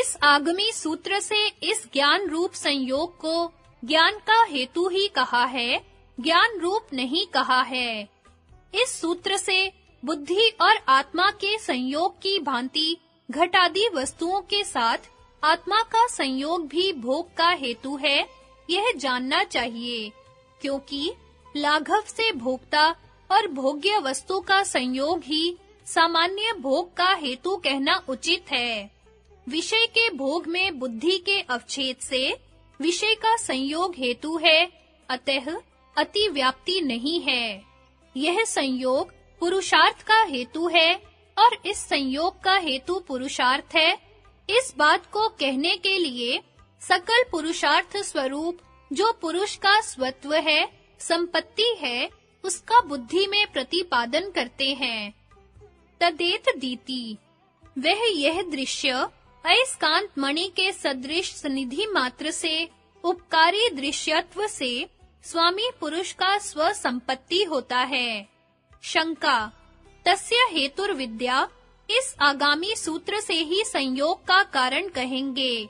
इस आगमी सूत्र से इस ज्ञान रूप संयोग को ज्ञान का हेतु ही कहा है, ज्ञान रूप नहीं कहा है। इस सूत्र से बुद्धि और आत्मा के संयोग की भांति घटादि वस्तुओं के साथ आत्मा का संयोग भी भोग का हेतु है, यह जानना चाहिए, क्योंकि लाघव से भोक्ता और भोग्य वस्तु का संयोग ही सामान्य भोग का हेतु कहना उचित है। विषय के भोग में बुद्धि के अवच्छेद से विषय का संयोग हेतु है, अतः अतिव्याप्ति नहीं है। यह संयोग पुरुषार्थ का हेतु है और इस संयोग का हेतु पुरुषार्थ है। इस बात को कहने के लिए सकल पुरुषार्थ स्वरूप जो पुरुष का स्वत्व है, संपत्ति है, उसका बुद्धि में प्रतिपादन करते हैं। तदेत दीति, वह यह दृश्य अयस्कांत मणि के सदृश सनिधि मात्र से उपकारी दृश्यत्व से स्वामी पुरुष का स्व संपत्ति होता है। शंका, तस्य हेतुर्विद्या, इस आगामी सूत्र से ही संयोग का कारण कहेंगे।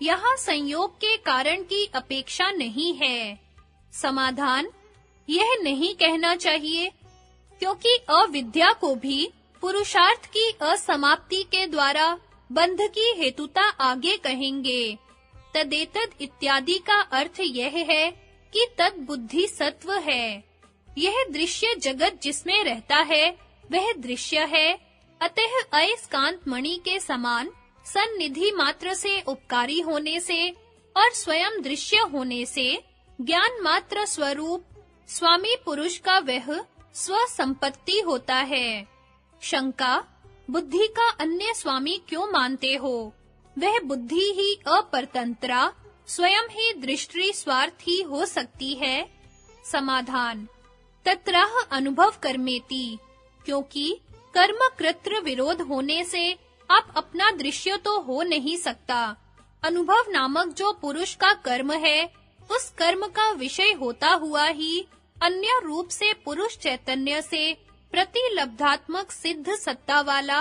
यहाँ संयोग के कारण की अपेक्षा नहीं है। समाधान, यह नहीं कहना चाहिए, क्योंकि अविद्या को भी पुरुषार्थ की असमाप्ति के द्वारा बंध की हेतुता आगे कहेंगे। तदेतद इत्यादि का अर्थ यह है कि तद बुद्धि सत्व है। यह दृश्य जगत जिसमें रहता है, वह दृश्य है। अतः अयस्कांत मणि के समान सन्निधि मात्र से उपकारी होने से और स्वयं दृश्य होने से ज्ञान मात्र स्वरूप स्वामी पुरुष का वह स्व संपत्ति होता है। शंका, बुद्धि का अन्य स्वामी क्यों मानते हो? वह बुद्धि ही अपरतंत्रा, स्वयं ही दृष्टि स्वार्थी हो सकती है। समाधान, तत्रह अनुभव कर्मेति, क्योंकि कर्म कृत्र विरोध होने से आप अपना दृश्य तो हो नहीं सकता। अनुभव नामक जो पुरुष का कर्म है, उस कर्म का विषय होता हुआ ही अन्य रूप से पुरुष चैतन्य से प्रतिलब्धात्मक सिद्ध सत्ता वाला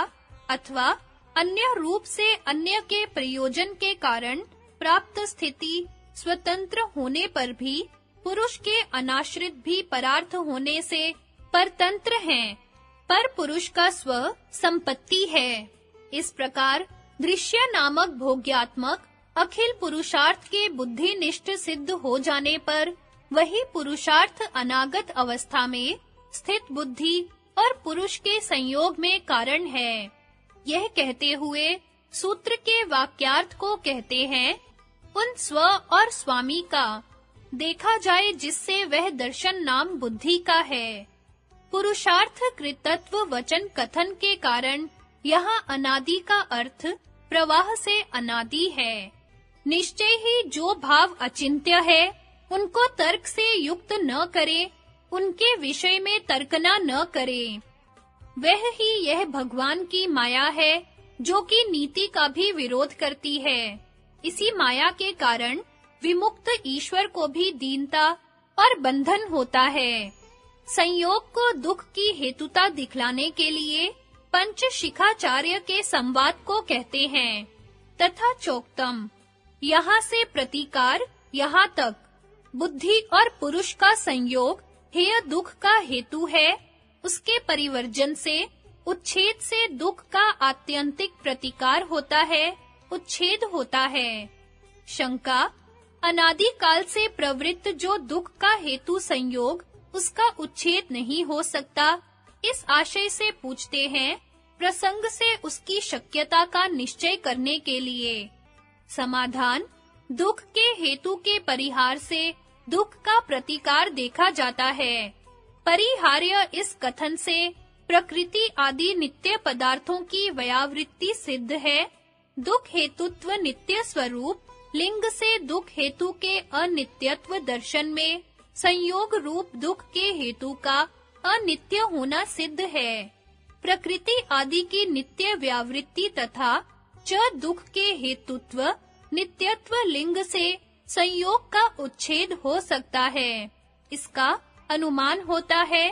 अथवा अन्य रूप से अन्य के प्रयोजन के कारण प्राप्त स्थिति स्वतंत्र होने पर भी पुरुष के अनाश्रित भी परार्थ होने से परतंत्र हैं, पर पुरुष का स्व संपत्ति है। इस प्रकार दृश्य नामक भोग्यात्मक अखिल पुरुषार्थ के बुद्धिनिष्ठ सिद्ध हो जाने पर वही पुरुषार्थ अनागत अवस्था में स्थित बुद्धि और पुरुष के संयोग में कारण है। यह कहते हुए सूत्र के वाक्यार्थ को कहते हैं, उन स्व और स्वामी का देखा जाए जिससे वह दर्शन नाम बुद्धि का है। पुरुषार्थ कृतत्व वचन कथन के कारण यहाँ अनादि का अर्थ प्रवाह से अनादि है। निश्चय ही जो भाव अचिंत्य है, उनको तर्क से युक्त न करे, उनके विषय में तर्कना न करे। वह ही यह भगवान की माया है, जो कि नीति का भी विरोध करती है। इसी माया के कारण विमुक्त ईश्वर को भी दीनता और बंधन होता है। संयोग को दुख की हेतुता दिखलाने के लिए पंचशिखाचार्य के संवाद को कहते हैं। तथा चोक्तम, यहाँ से प्रतीकार यहाँ तक बुद्धि और पुरुष का संयोग हेय दुख का हेतु है। उसके परिवर्जन से उच्छेद से दुख का आत्यंतिक प्रतिकार होता है, उच्छेद होता है। शंका, अनादि काल से प्रवृत्त जो दुख का हेतु संयोग, उसका उच्छेद नहीं हो सकता, इस आशय से पूछते हैं, प्रसंग से उसकी शक्यता का निश्चय करने के लिए। समाधान, दुख के हेतु के परिहार से दुख का प्रतिकार देखा जाता है। परिहार्य इस कथन से प्रकृति आदि नित्य पदार्थों की व्यावृत्ति सिद्ध है। दुख हेतुत्व नित्य स्वरूप लिंग से दुख हेतु के अनित्यत्व दर्शन में संयोग रूप दुख के हेतु का अनित्य होना सिद्ध है। प्रकृति आदि की नित्य व्यावृत्ति तथा च दुख के हेतुत्व नित्यत्व लिंग से संयोग का उच्छेद हो सकता है। इसका अनुमान होता है।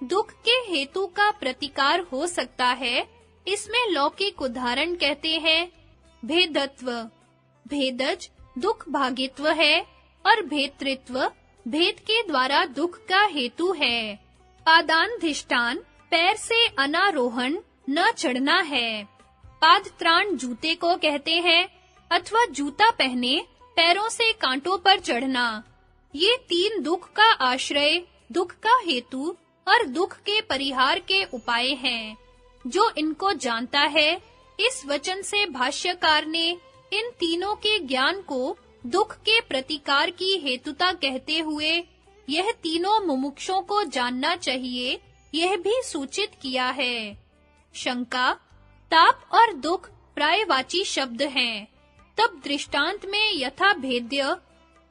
दुख के हेतु का प्रतिकार हो सकता है। इसमें लौकिक उदाहरण कहते हैं, भेदत्व, भेदज दुख भागित्व है और भेतृत्व भेद के द्वारा दुख का हेतु है। पादानधिष्ठान पैर से अनारोहण न चढ़ना है। पादत्राण जूते को कहते हैं अथवा जूता पहने पैरों से कांटों पर चढ़ना। ये तीन दुख का आश्रय, दुख का हेतु और दुख के परिहार के उपाय हैं। जो इनको जानता है, इस वचन से भाष्यकार ने इन तीनों के ज्ञान को दुख के प्रतिकार की हेतुता कहते हुए यह तीनों मुमुक्षों को जानना चाहिए, यह भी सूचित किया है। शंका, ताप और दुख प्रायवाची शब्द हैं, तब दृष्टांत में यथा भेद्य,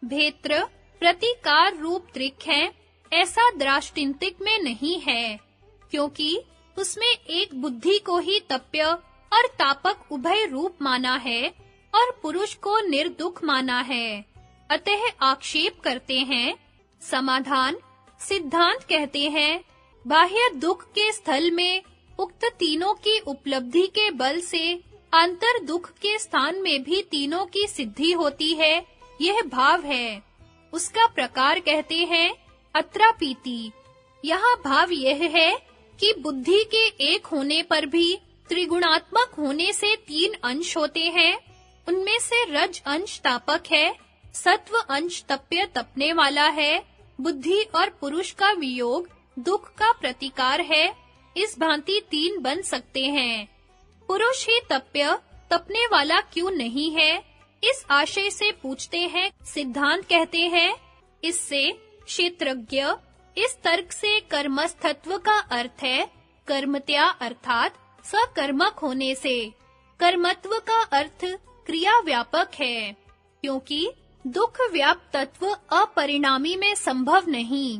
भेत्र, प्रतिकार रूप त्रिक है, ऐसा द्राष्टिन्तिक में नहीं है, क्योंकि उसमें एक बुद्धि को ही तप्य और तापक उभय रूप माना है और पुरुष को निर्दुख माना है। अतः आक्षेप करते हैं। समाधान, सिद्धांत कहते हैं, बाह्य दुख के स्थल में उक्त तीनों की उपलब्धि के बल से अंतर दुख के स्थान में भी तीनों की सिद्धि होती है, यह भाव है। उसका प्रकार कहते हैं अत्रापीति। यहाँ भाव यह है कि बुद्धि के एक होने पर भी त्रिगुणात्मक होने से तीन अंश होते हैं। उनमें से रज अंश तापक है, सत्व अंश तप्य तपने वाला है, बुद्धि और पुरुष का वियोग दुख का प्रतिकार है। इस भांति तीन बन सकते हैं। पुरुष ही तप्य तपने वाला क्यों नहीं है? इस आशय से पूछते हैं। सिद्धांत कहते हैं, इससे क्षेत्रज्ञ इस तर्क से कर्मस्थत्व का अर्थ है कर्मत्या अर्थात सकर्मक होने से। कर्मत्व का अर्थ क्रिया व्यापक है, क्योंकि दुख व्याप्त तत्व अपरिणामी में संभव नहीं।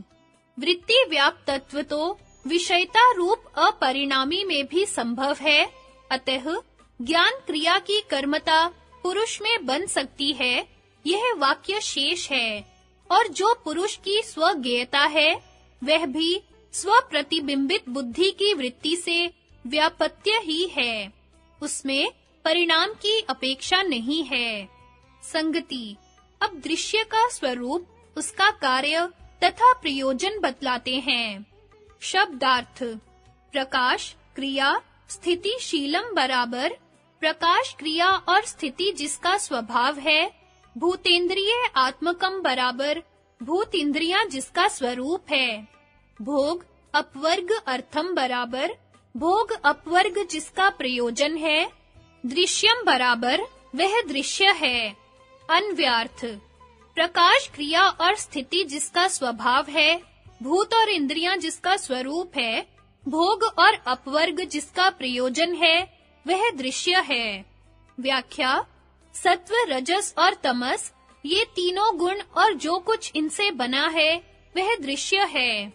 वृत्ति व्याप्त तत्व तो विषयता रूप अपरिणामी में भी संभव है। अतः ज्ञान क्रिया की कर्मता पुरुष में बन सकती है, यह वाक्य शेष है। और जो पुरुष की स्वज्ञेयता है, वह भी स्वप्रतिबिंबित बुद्धि की वृत्ति से व्यापत्य ही है। उसमें परिणाम की अपेक्षा नहीं है। संगति, अब दृश्य का स्वरूप, उसका कार्य तथा प्रयोजन बतलाते हैं। शब्दार्थ, प्रकाश, क्रिया, स्थिति शीलम बराबर प्रकाश, क्रिया और स्थिति जिसका स्वभाव है। भूतेंद्रिय आत्मकम बराबर भूत इंद्रियां जिसका स्वरूप है। भोग अपवर्ग अर्थम बराबर भोग अपवर्ग जिसका प्रयोजन है। दृश्यम बराबर वह दृश्य है। अन्व्यार्थ, प्रकाश, क्रिया और स्थिति जिसका स्वभाव है, भूत और इंद्रियां जिसका स्वरूप है, भोग और अपवर्ग जिसका प्रयोजन है, वह दृश्य है। व्याख्या, सत्व, रजस और तमस, ये तीनों गुण और जो कुछ इनसे बना है, वह दृश्य है।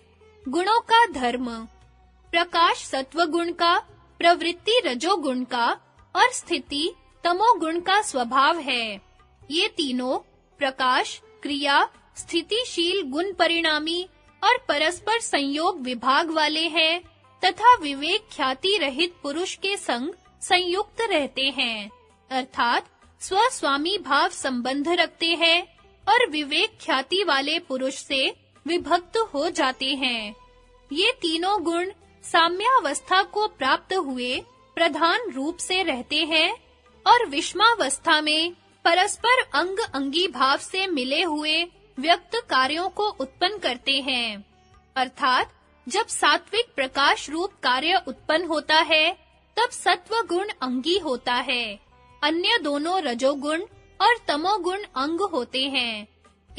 गुणों का धर्म, प्रकाश सत्व गुण का, प्रवृत्ति रजोगुण का और स्थिति तमोगुण का स्वभाव है। ये तीनों प्रकाश, क्रिया, स्थितिशील गुण परिणामी और परस्पर संयोग विभाग वाले हैं तथा विवेक ख्याति रहित पुरुष के संग संयुक्त रहते हैं, अर्थात स्वस्वामी भाव संबंध रखते हैं और विवेक ख्याति वाले पुरुष से विभक्त हो जाते हैं। ये तीनों गुण साम्यावस्था को प्राप्त हुए प्रधान रूप से रहते हैं और विषमावस्था में परस्पर अंग अंगी भाव से मिले हुए व्यक्त कार्यों को उत्पन्न करते हैं। अर्थात जब सात्विक प्रकाश रूप कार्य उत्पन्न होता है, तब सत्व गुण अंगी होता है। अन्य दोनों रजोगुण और तमोगुण अंग होते हैं।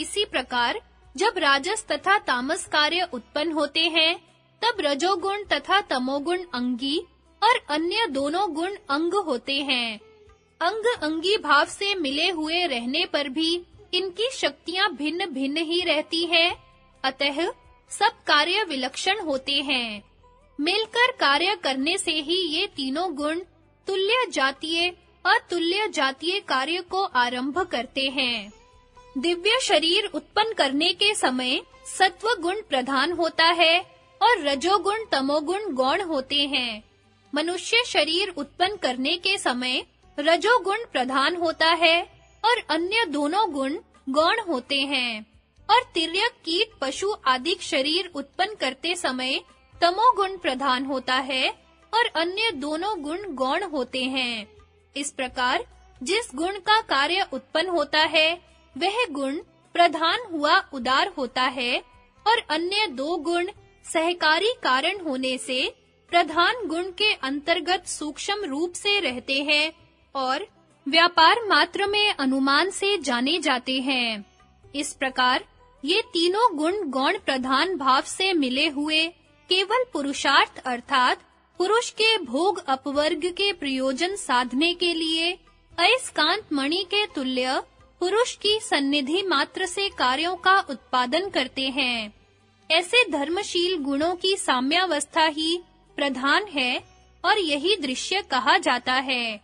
इसी प्रकार जब राजस तथा तामस कार्य उत्पन्न होते हैं, तब रजोगुण तथा तमोगुण अंगी और अन्य दोनों गुण अंग होते हैं। अंग अंगी भाव से मिले हुए रहने पर भी इनकी शक्तियां भिन्न-भिन्न ही रहती हैं। अतः सब कार्य विलक्षण होते हैं। मिलकर कार्य करने से ही ये तीनों गुण तुल्य जातीय अतुल्य जातीय कार्य को आरंभ करते हैं। दिव्य शरीर उत्पन्न करने के समय सत्व गुण प्रधान होता है और रजोगुण तमोगुण गौण होते हैं। मनुष्य शरीर उत्पन्न करने के समय रजोगुण प्रधान होता है और अन्य दोनों गुण गौण होते हैं। और तिर्यक कीट पशु आदि शरीर उत्पन्न करते समय तमोगुण प्रधान होता है और अन्य दोनों गुण गौण होते हैं। इस प्रकार जिस गुण का कार्य उत्पन्न होता है वह गुण प्रधान हुआ उदार होता है और अन्य दो गुण सहकारी कारण होने से प्रधान गुण के अंतर्गत सूक्ष्म रूप से रहते हैं और व्यापार मात्र में अनुमान से जाने जाते हैं। इस प्रकार ये तीनों गुण गौण प्रधान भाव से मिले हुए केवल पुरुषार्थ अर्थात पुरुष के भोग अपवर्ग के प्रयोजन साधने के लिए अयस्कांत मणि के तुल्य पुरुष की सन्निधि मात्र से कार्यों का उत्पादन करते हैं। ऐसे धर्मशील गुणों की साम्यावस्था ही प्रधान है और यही दृश्य कहा जाता है।